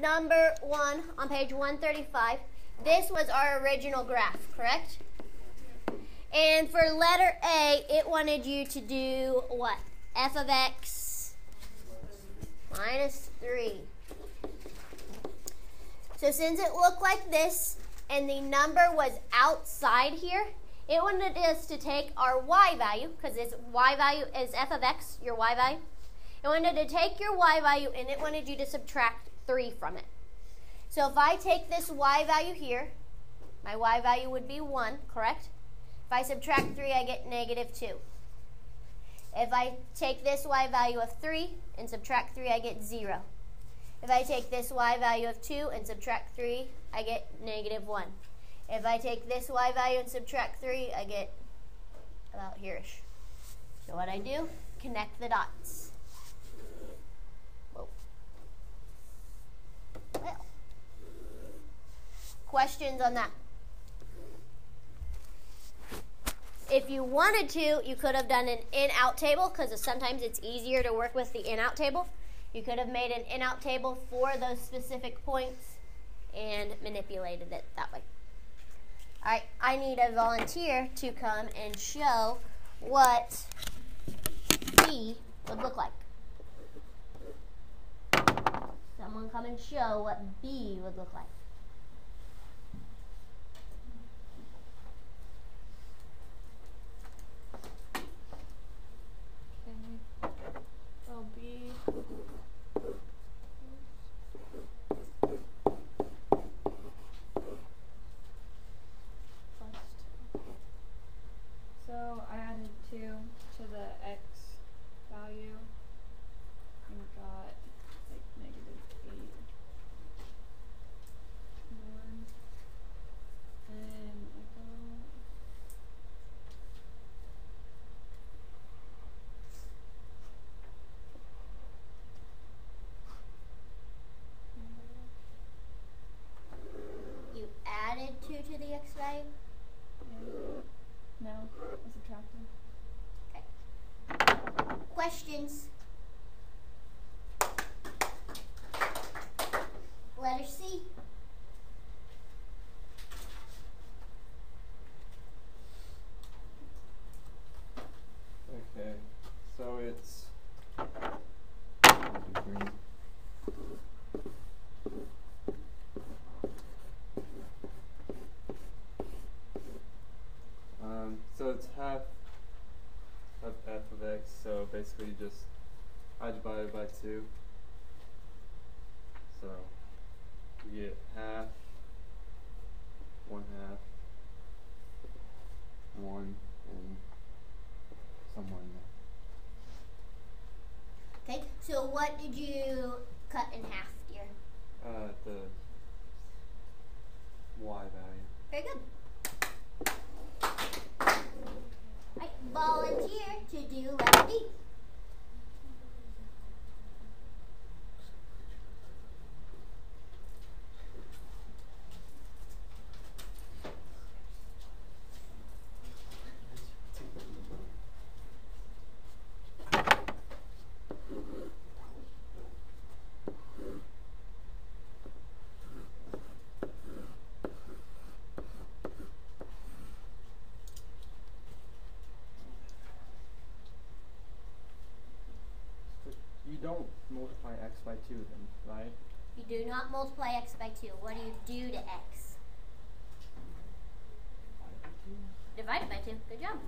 number 1 on page 135, this was our original graph, correct? And for letter A, it wanted you to do what? F of x minus 3. So since it looked like this and the number was outside here, it wanted us to take our y value, because its y value is f of x, your y value. It wanted to take your y value and it wanted you to subtract 3 from it. So if I take this y value here, my y value would be 1, correct? If I subtract 3, I get negative 2. If I take this y value of 3 and subtract 3, I get 0. If I take this y value of 2 and subtract 3, I get negative 1. If I take this y value and subtract 3, I get about here-ish. So what I do, connect the dots. Whoa. Well, questions on that? If you wanted to, you could have done an in-out table, because sometimes it's easier to work with the in-out table. You could have made an in-out table for those specific points and manipulated it that way. All right, I need a volunteer to come and show what B would look like. Someone come and show what B would look like. Well, B. So I added 2 to the x value and got like negative 8. 1. And I go. You added 2 to the x value? No, I subtracted. Okay. Questions? Letter C. Okay, so it's so it's half of f of x, so basically just I divided by 2. So we get half, 1/2, 1, and somewhere in there. Okay, so what did you cut in half, dear? The y value. Very good. Right, volunteer to do letter D. You don't multiply x by 2 then, right? You do not multiply x by 2. What do you do to x? Divide it by 2. Good job.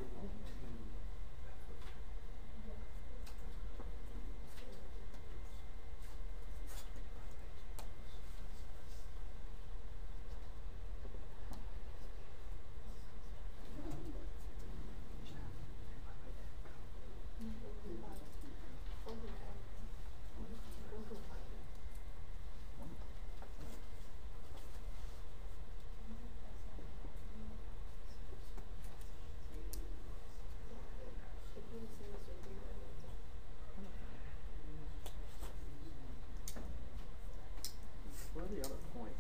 What are the other points?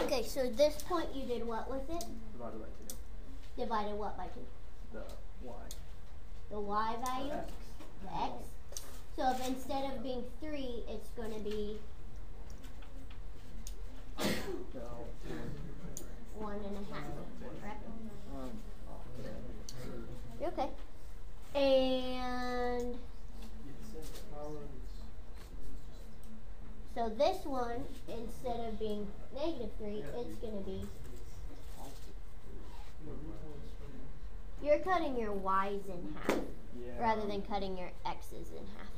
Okay, so this point you did what with it? Divided by 2. Divided what by 2? The y. The y value? X. The x? So if instead of being 3, it's going to be So this one, instead of being -3, it's going to be, you're cutting your y's in half Yeah. rather than cutting your x's in half.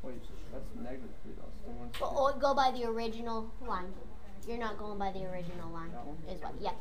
Wait, that's -3 though. So one But go by the original line. You're not going by the original line. That one? Is what? Yeah.